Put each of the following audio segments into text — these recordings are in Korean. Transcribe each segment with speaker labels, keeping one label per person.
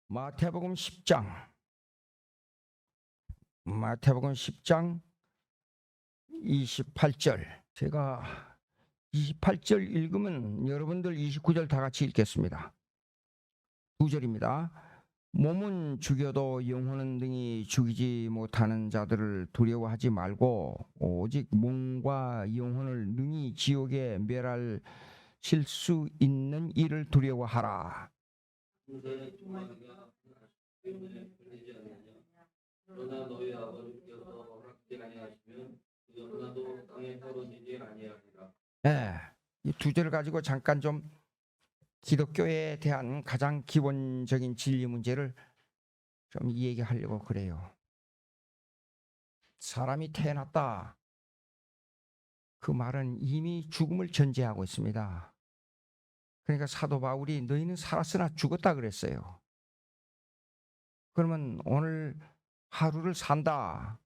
Speaker 1: 마태복음 10장 28절. 제가 28절 읽으면 여러분들 29절 다 같이 읽겠습니다. 2절입니다. 몸은 죽여도 영혼은 능히 죽이지 못하는 자들을 두려워하지 말고 오직 몸과 영혼을 능히 지옥에 멸하실 수 있는 이를 두려워하라.
Speaker 2: 그러나 너희 아버지께서 허락지 아니하시면 하나도 땅에 떨어지지 아니하리라.
Speaker 1: 네, 이 두 절을 가지고 잠깐 좀 기독교에 대한 가장 기본적인 진리 문제를 좀 얘기하려고 그래요. 사람이 태어났다. 그 말은 이미 죽음을 전제하고 있습니다. 그러니까 사도 바울이 너희는 살았으나 죽었다 그랬어요. 그러면 오늘 하루를 산다.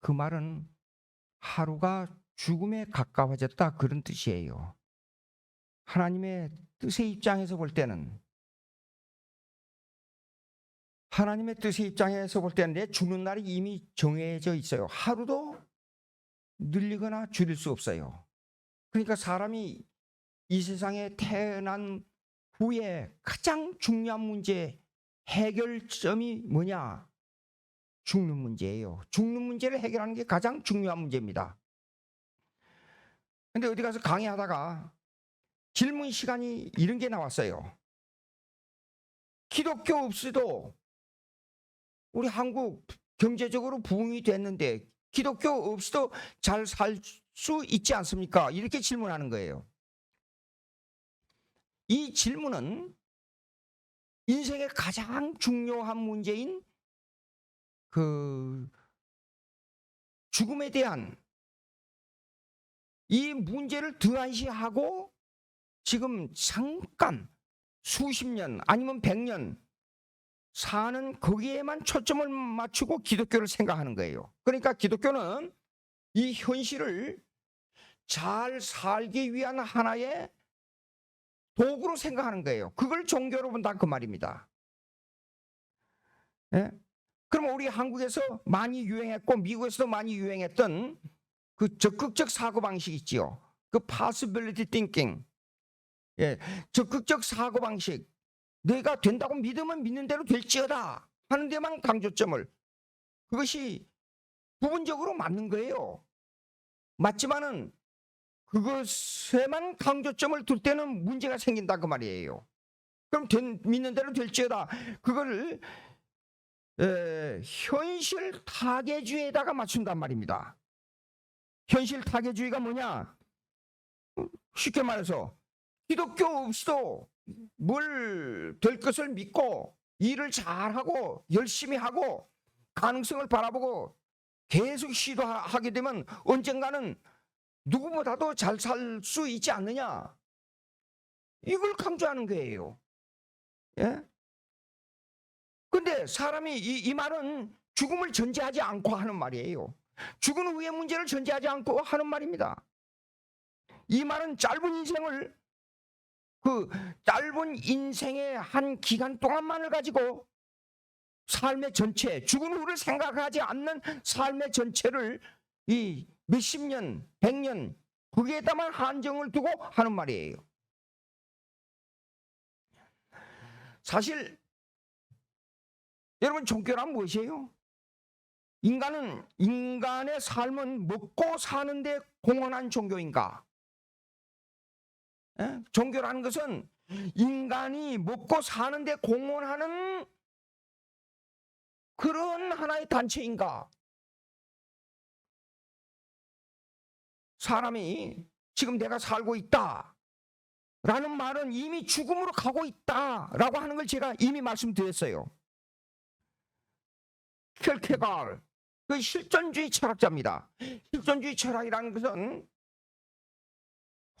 Speaker 1: 그 말은 하루가 죽음에 가까워졌다 그런 뜻이에요. 하나님의 뜻의 입장에서 볼 때는 내 죽는 날이 이미 정해져 있어요. 하루도 늘리거나 줄일 수 없어요. 그러니까 사람이 이 세상에 태어난 후에 가장 중요한 문제, 해결점이 뭐냐? 죽는 문제예요. 죽는 문제를 해결하는 게 가장 중요한 문제입니다. 근데 어디 가서 강의하다가 질문 시간이 이런 게 나왔어요. 기독교 없이도 우리 한국 경제적으로 부흥이 됐는데 기독교 없이도 잘 살 수 있지 않습니까? 이렇게 질문하는 거예요. 이 질문은 인생의 가장 중요한 문제인 그 죽음에 대한 이 문제를 등한시하고 지금 잠깐 수십 년 아니면 100년 사는 거기에만 초점을 맞추고 기독교를 생각하는 거예요. 그러니까 기독교는 이 현실을 잘 살기 위한 하나의 도구로 생각하는 거예요. 그걸 종교로 본다 그 말입니다. 예? 그럼 우리 한국에서 많이 유행했고 미국에서도 많이 유행했던 그 적극적 사고방식 있지요. 그 possibility thinking. 예, 적극적 사고방식. 내가 된다고 믿으면 믿는 대로 될지어다 하는 데만 강조점을. 그것이 부분적으로 맞는 거예요. 맞지만은 그것에만 강조점을 둘 때는 문제가 생긴다 그 말이에요. 그럼 믿는 대로 될지어다. 그거를 현실 타개주의에다가 맞춘단 말입니다. 현실 타개주의가 뭐냐? 쉽게 말해서 기독교 없이도 뭘 될 것을 믿고 일을 잘하고 열심히 하고 가능성을 바라보고 계속 시도하게 되면 언젠가는 누구보다도 잘 살 수 있지 않느냐? 이걸 강조하는 거예요. 예? 근데 사람이 이 말은 죽음을 전제하지 않고 하는 말이에요. 죽은 후의 문제를 전제하지 않고 하는 말입니다. 이 말은 짧은 인생의 한 기간 동안만을 가지고 삶의 전체, 죽은 후를 생각하지 않는 삶의 전체를 이 몇십 년, 100년 거기에다만 한정을 두고 하는 말이에요. 사실 여러분 종교란 무엇이에요? 인간의 삶은 먹고 사는데 공헌한 종교인가? 예? 종교라는 것은 인간이 먹고 사는데 공헌하는 그런 하나의 단체인가? 사람이 지금 내가 살고 있다 라는 말은 이미 죽음으로 가고 있다 라고 하는 걸 제가 이미 말씀드렸어요. 킬케가르, 그 실존주의 철학자입니다. 실존주의 철학이라는 것은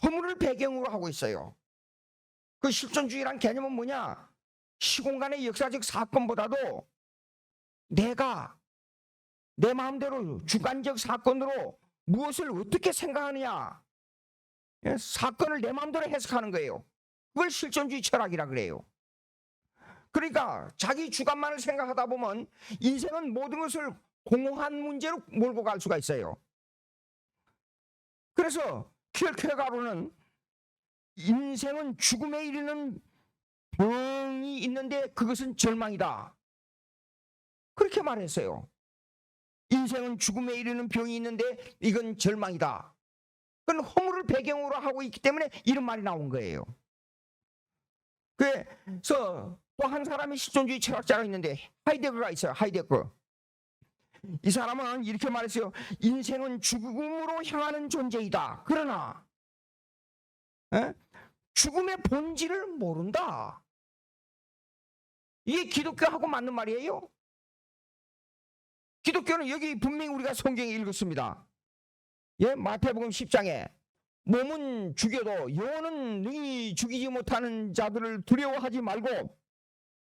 Speaker 1: 허물을 배경으로 하고 있어요. 그 실존주의란 개념은 뭐냐? 시공간의 역사적 사건보다도 내가 내 마음대로 주관적 사건으로 무엇을 어떻게 생각하느냐, 사건을 내 마음대로 해석하는 거예요. 그걸 실존주의 철학이라 그래요. 그러니까 자기 주관만을 생각하다 보면 인생은 모든 것을 공허한 문제로 몰고 갈 수가 있어요. 그래서 키어케가르는 인생은 죽음에 이르는 병이 있는데 그것은 절망이다, 그렇게 말했어요. 인생은 죽음에 이르는 병이 있는데 이건 절망이다. 그건 허물을 배경으로 하고 있기 때문에 이런 말이 나온 거예요. 그래서 또 한 사람이 실존주의 철학자가 있는데 하이데거가 있어요. 하이데거. 이 사람은 이렇게 말했어요. 인생은 죽음으로 향하는 존재이다. 그러나 죽음의 본질을 모른다. 이게 기독교하고 맞는 말이에요. 기독교는 여기 분명히 우리가 성경에 읽었습니다. 예, 마태복음 10장에 몸은 죽여도 영혼은 능히 죽이지 못하는 자들을 두려워하지 말고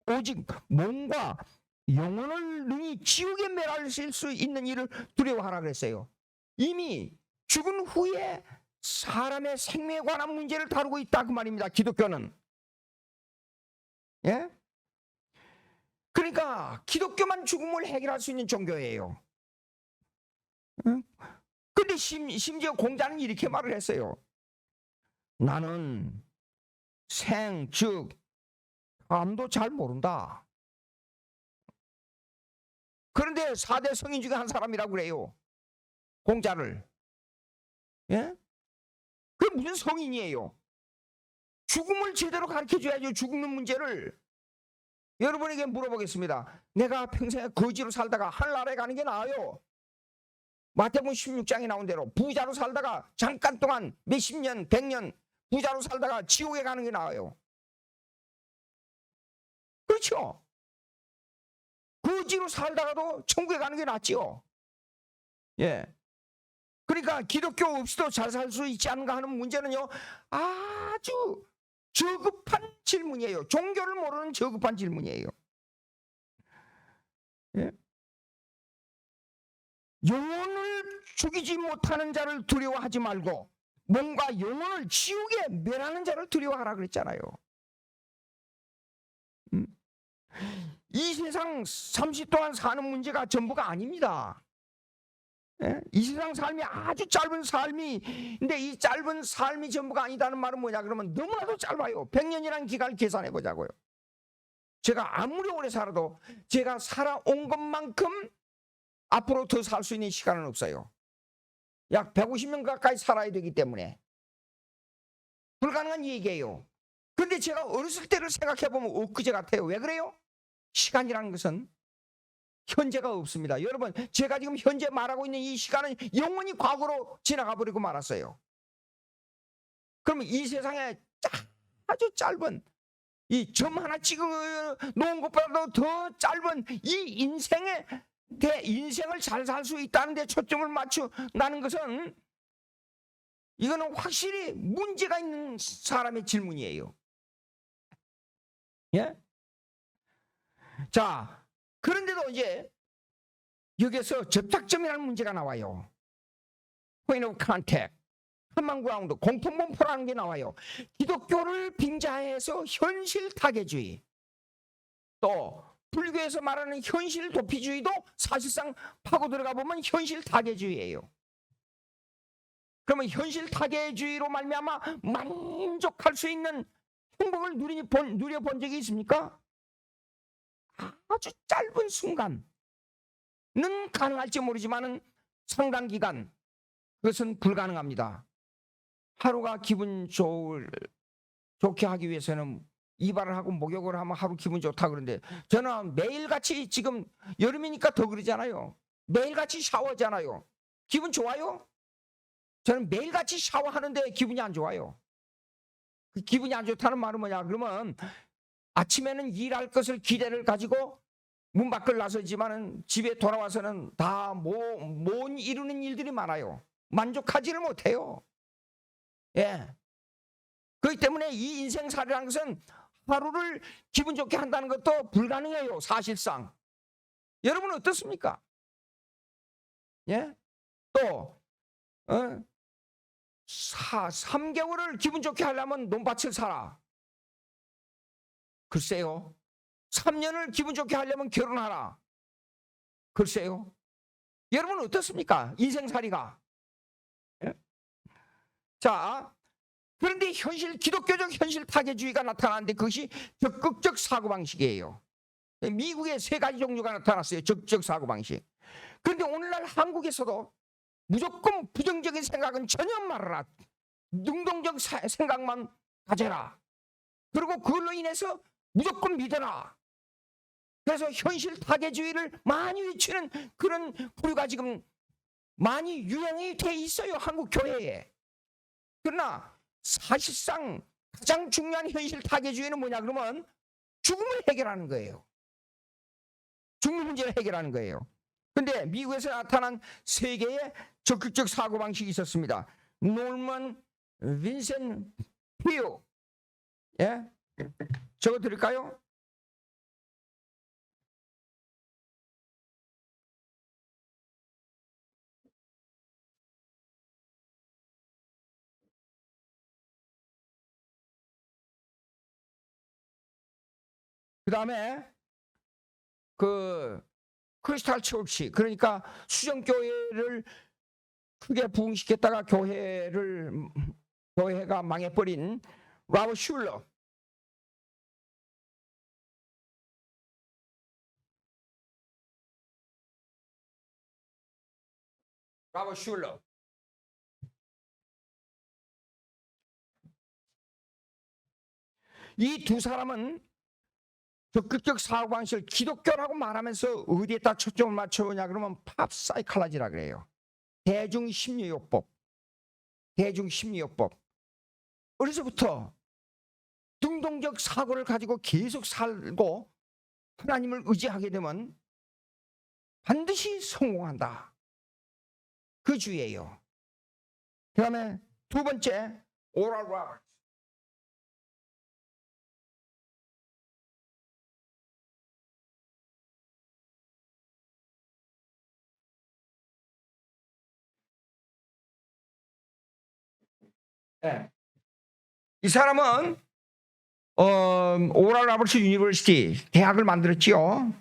Speaker 1: 오직 몸과 영혼을 능히 지옥에 매라실 수 있는 일을 두려워하라 그랬어요. 이미 죽은 후에 사람의 생명에 관한 문제를 다루고 있다 그 말입니다. 기독교는. 예? 그러니까 기독교만 죽음을 해결할 수 있는 종교예요. 근데 심지어 공자는 이렇게 말을 했어요. 나는 생, 즉 암도 잘 모른다. 그런데 4대 성인 중에 한 사람이라고 그래요. 공자를. 예? 그게 무슨 성인이에요? 죽음을 제대로 가르쳐줘야죠. 죽는 문제를. 여러분에게 물어보겠습니다. 내가 평생에 거지로 살다가 하늘나라에 가는 게 나아요? 마태복음 16장에 나온 대로 부자로 살다가 잠깐 동안 몇십 년, 100년 부자로 살다가 지옥에 가는 게 나아요? 그렇죠? 거지로 살다가도 천국에 가는 게 낫지요. 예. 그러니까 기독교 없이도 잘 살 수 있지 않은가 하는 문제는요, 아주 저급한 질문이에요. 종교를 모르는 저급한 질문이에요. 예? 영혼을 죽이지 못하는 자를 두려워하지 말고 몸과 영혼을 지옥에 멸하는 자를 두려워하라 그랬잖아요. 이 세상 30 동안 사는 문제가 전부가 아닙니다. 예? 이 세상 삶이 아주 짧은 삶이, 근데 이 짧은 삶이 전부가 아니다는 말은 뭐냐 그러면 너무나도 짧아요. 100년이라는 기간을 계산해 보자고요. 제가 아무리 오래 살아도 제가 살아온 것만큼 앞으로 더 살 수 있는 시간은 없어요. 약 150년 가까이 살아야 되기 때문에 불가능한 얘기예요. 근데 제가 어렸을 때를 생각해 보면 엊그제 같아요. 왜 그래요? 시간이라는 것은 현재가 없습니다. 여러분, 제가 지금 현재 말하고 있는 이 시간은 영원히 과거로 지나가 버리고 말았어요. 그러면 이 세상에 아주 짧은 이 점 하나 찍어 놓은 것보다도 더 짧은 이 인생을 잘 살 수 있다는 데 초점을 맞춘다는 것은 이거는 확실히 문제가 있는 사람의 질문이에요. 예? 자, 그런데도 이제 여기서 접착점이라는 문제가 나와요. Point of contact, 한만구왕도 공통분포라는 게 나와요. 기독교를 빙자해서 현실 타개주의, 또 불교에서 말하는 현실 도피주의도 사실상 파고 들어가 보면 현실 타개주의예요. 그러면 현실 타개주의로 말미암아 만족할 수 있는 행복을 누려본 적이 있습니까? 아주 짧은 순간은 가능할지 모르지만 상당 기간 그것은 불가능합니다. 하루가 기분 좋게 하기 위해서는 이발을 하고 목욕을 하면 하루 기분 좋다 그러는데 저는 매일같이, 지금 여름이니까 더 그러잖아요. 매일같이 샤워하잖아요. 기분 좋아요? 저는 매일같이 샤워하는데 기분이 안 좋아요. 그 기분이 안 좋다는 말은 뭐냐 그러면 아침에는 일할 것을 기대를 가지고 문 밖을 나서지만은 집에 돌아와서는 다 못 이루는 일들이 많아요. 만족하지를 못해요. 예. 그렇기 때문에 이 인생살이라는 것은 하루를 기분 좋게 한다는 것도 불가능해요. 사실상. 여러분은 어떻습니까? 예? 또 3개월을 기분 좋게 하려면 논밭을 사라. 글쎄요. 3년을 기분 좋게 하려면 결혼하라. 글쎄요. 여러분 어떻습니까? 인생살이가. 예? 자, 그런데 기독교적 현실 타개주의가 나타나는데 그것이 적극적 사고방식이에요. 미국에 3가지 종류가 나타났어요. 적극적 사고방식. 그런데 오늘날 한국에서도 무조건 부정적인 생각은 전혀 말아라. 능동적 생각만 가져라. 그리고 그걸로 인해서 무조건 믿어라. 그래서 현실 타개주의를 많이 외치는 그런 부류가 지금 많이 유행이 돼 있어요. 한국 교회에. 그러나 사실상 가장 중요한 현실 타개주의는 뭐냐 그러면 죽음을 해결하는 거예요. 죽는 문제를 해결하는 거예요. 그런데 미국에서 나타난 3개의 적극적 사고방식이 있었습니다. 놀먼 빈센 피오. 예? 적어 드릴까요? 그 다음에 그 크리스탈 처치, 그러니까 수정교회를 크게 부흥시켰다가 교회가 망해버린 라버 슐러. 라버 슐러. 이 두 사람은 적극적 사고방식을 기독교라고 말하면서 어디에다 초점을 맞춰오냐 그러면 팝 사이칼라지라 그래요. 대중심리요법. 대중심리요법. 어려서부터 능동적 사고를 가지고 계속 살고 하나님을 의지하게 되면 반드시 성공한다. 그 주의예요. 그 다음에 2번째, 오랄 로버츠. 네. 이 사람은 오랄 로버츠 유니버시티 대학을 만들었지요.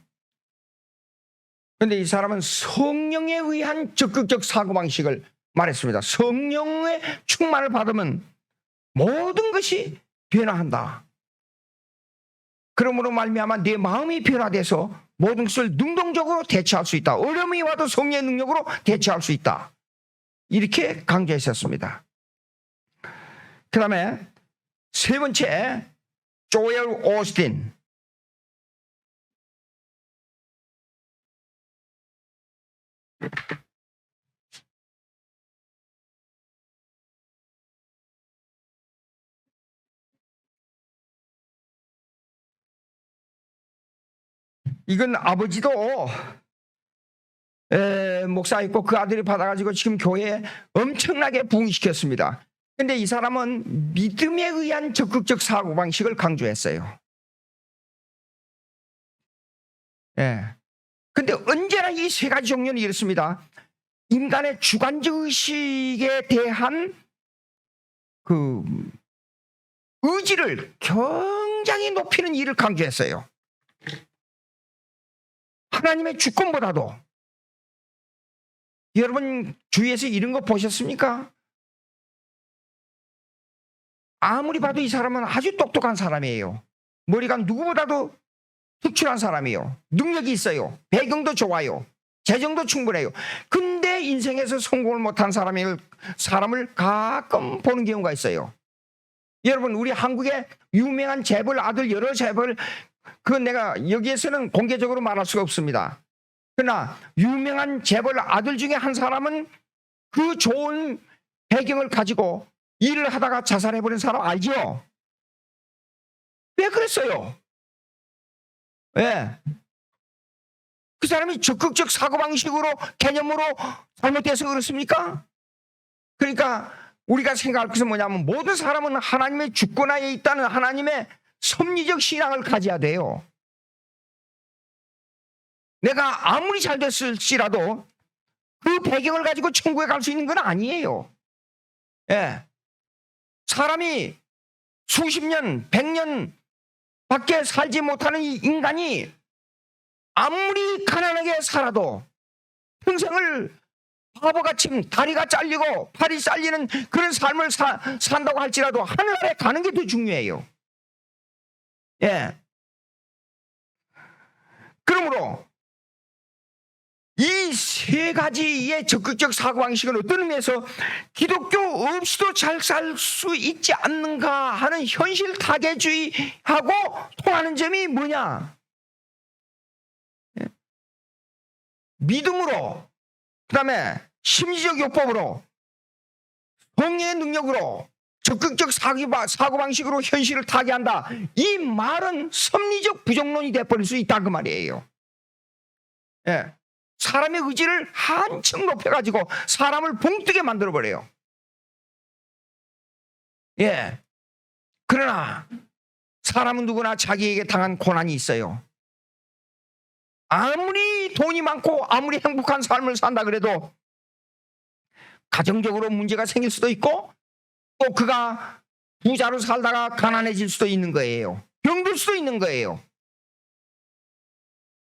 Speaker 1: 그런데 이 사람은 성령에 의한 적극적 사고방식을 말했습니다. 성령의 충만을 받으면 모든 것이 변화한다. 그러므로 말미암아 네 마음이 변화돼서 모든 것을 능동적으로 대처할 수 있다. 어려움이 와도 성령의 능력으로 대처할 수 있다. 이렇게 강조했었습니다. 그 다음에 3번째, 조엘 오스틴. 이건 아버지도 목사였고 그 아들이 받아가지고 지금 교회에 엄청나게 부흥시켰습니다. 근데 이 사람은 믿음에 의한 적극적 사고방식을 강조했어요. 예. 근데 언제나 이 3가지 종류는 이렇습니다. 인간의 주관적 의식에 대한 그 의지를 굉장히 높이는 일을 강조했어요. 하나님의 주권보다도. 여러분 주위에서 이런 거 보셨습니까? 아무리 봐도 이 사람은 아주 똑똑한 사람이에요. 머리가 누구보다도 특출한 사람이에요. 능력이 있어요. 배경도 좋아요. 재정도 충분해요. 근데 인생에서 성공을 못한 사람을 가끔 보는 경우가 있어요. 여러분 우리 한국의 유명한 재벌 아들 여러 재벌 그건 내가 여기에서는 공개적으로 말할 수가 없습니다. 그러나 유명한 재벌 아들 중에 한 사람은 그 좋은 배경을 가지고 일을 하다가 자살해버린 사람 알죠? 왜 그랬어요? 예. 그 사람이 적극적 사고방식으로 개념으로 잘못돼서 그렇습니까? 그러니까 우리가 생각할 것은 뭐냐면 모든 사람은 하나님의 주권하에 있다는 하나님의 섭리적 신앙을 가져야 돼요. 내가 아무리 잘 됐을지라도 그 배경을 가지고 천국에 갈 수 있는 건 아니에요. 예. 사람이 수십 년, 100년 밖에 살지 못하는 이 인간이 아무리 가난하게 살아도 평생을 바보같이 다리가 잘리고 팔이 잘리는 그런 삶을 산다고 할지라도 하늘나라에 가는 게 더 중요해요. 예. 그러므로 이 세 가지의 적극적 사고방식은 어떤 의미에서 기독교 없이도 잘 살 수 있지 않는가 하는 현실 타개주의하고 통하는 점이 뭐냐? 예. 믿음으로, 그 다음에 심리적 요법으로, 성령의 능력으로 적극적 사고방식으로 현실을 타개한다. 이 말은 섭리적 부정론이 돼버릴 수 있다 그 말이에요. 예. 사람의 의지를 한층 높여가지고 사람을 봉뜨게 만들어버려요. 예. 그러나 사람은 누구나 자기에게 당한 고난이 있어요. 아무리 돈이 많고 아무리 행복한 삶을 산다 그래도 가정적으로 문제가 생길 수도 있고 또 그가 부자로 살다가 가난해질 수도 있는 거예요. 병들 수도 있는 거예요.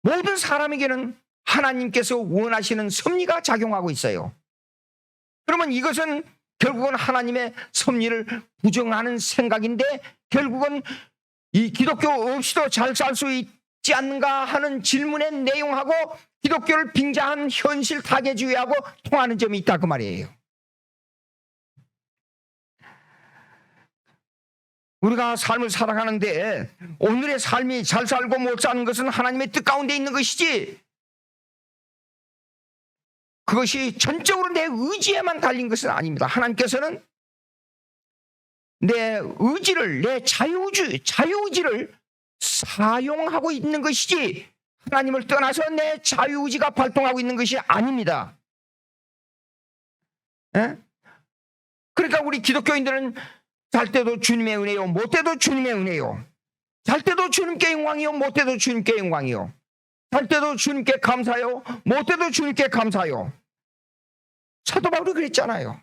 Speaker 1: 모든 사람에게는 하나님께서 원하시는 섭리가 작용하고 있어요. 그러면 이것은 결국은 하나님의 섭리를 부정하는 생각인데 결국은 이 기독교 없이도 잘 살 수 있지 않는가 하는 질문의 내용하고 기독교를 빙자한 현실 타개주의하고 통하는 점이 있다 그 말이에요. 우리가 삶을 살아가는데 오늘의 삶이 잘 살고 못 사는 것은 하나님의 뜻 가운데 있는 것이지 그것이 전적으로 내 의지에만 달린 것은 아닙니다. 하나님께서는 내 의지를, 내 자유의지를 사용하고 있는 것이지 하나님을 떠나서 내 자유의지가 발동하고 있는 것이 아닙니다. 에? 그러니까 우리 기독교인들은 잘 때도 주님의 은혜요, 못 때도 주님의 은혜요. 잘 때도 주님께 영광이요, 못 때도 주님께 영광이요. 잘 때도 주님께 감사요, 못 때도 주님께 감사요. 사도 바울이 그랬잖아요.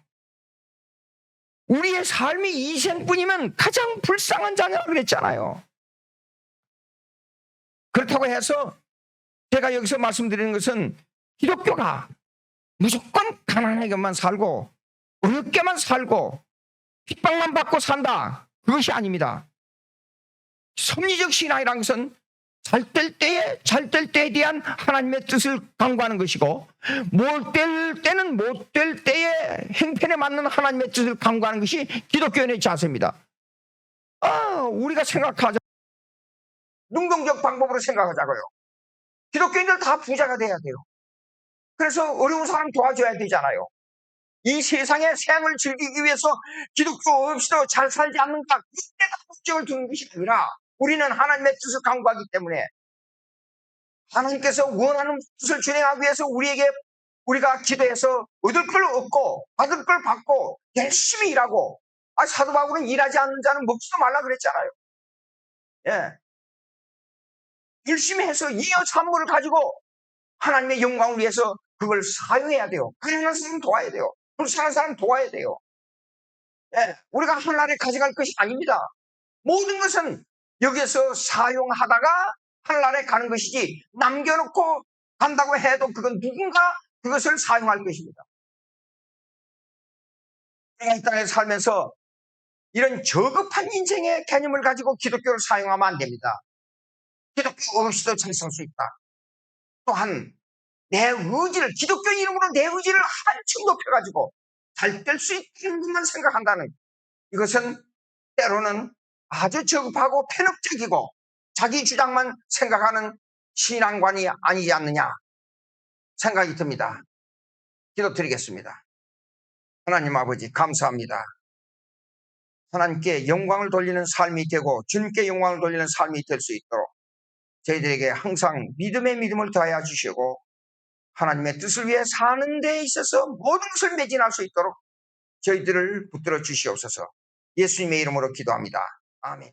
Speaker 1: 우리의 삶이 이 생뿐이면 가장 불쌍한 자냐 그랬잖아요. 그렇다고 해서 제가 여기서 말씀드리는 것은 기독교가 무조건 가난하게만 살고 어렵게만 살고 핍박만 받고 산다. 그것이 아닙니다. 섭리적 신앙이라는 것은 잘 될 때에 대한 하나님의 뜻을 강구하는 것이고 못 될 때는 못 될 때에 행편에 맞는 하나님의 뜻을 강구하는 것이 기독교인의 자세입니다. 우리가 생각하자. 능동적 방법으로 생각하자고요. 기독교인들 다 부자가 돼야 돼요. 그래서 어려운 사람 도와줘야 되잖아요. 이 세상의 생을 즐기기 위해서 기독교 없이도 잘 살지 않는가 그때가 목적을 두는 것이 아니라 우리는 하나님의 뜻을 강구하기 때문에 하나님께서 원하는 뜻을 준행하기 위해서 우리가 기도해서 얻을 걸 얻고 받을 걸 받고 열심히 일하고 사도 바울은 일하지 않는 자는 먹지도 말라 그랬잖아요. 예. 열심히 해서 이어 산물을 가지고 하나님의 영광을 위해서 그걸 사용해야 돼요. 가난한 사람 도와야 돼요. 불쌍한 사람 도와야 돼요. 예. 우리가 하늘나라에 가져갈 것이 아닙니다. 모든 것은 여기에서 사용하다가 하늘나라에 가는 것이지 남겨놓고 간다고 해도 그건 누군가 그것을 사용할 것입니다. 우리가 이 땅에 살면서 이런 저급한 인생의 개념을 가지고 기독교를 사용하면 안 됩니다. 기독교 없이도 잘 살 수 있다. 또한 내 의지를 기독교 이름으로 내 의지를 한층 높여가지고 잘 될 수 있다는 것만 생각한다는 이것은 때로는 아주 저급하고 편협적이고 자기 주장만 생각하는 신앙관이 아니지 않느냐 생각이 듭니다. 기도드리겠습니다. 하나님 아버지 감사합니다. 하나님께 영광을 돌리는 삶이 되고 주님께 영광을 돌리는 삶이 될 수 있도록 저희들에게 항상 믿음을 더하여 주시고 하나님의 뜻을 위해 사는 데 있어서 모든 것을 매진할 수 있도록 저희들을 붙들어 주시옵소서. 예수님의 이름으로 기도합니다. 아멘.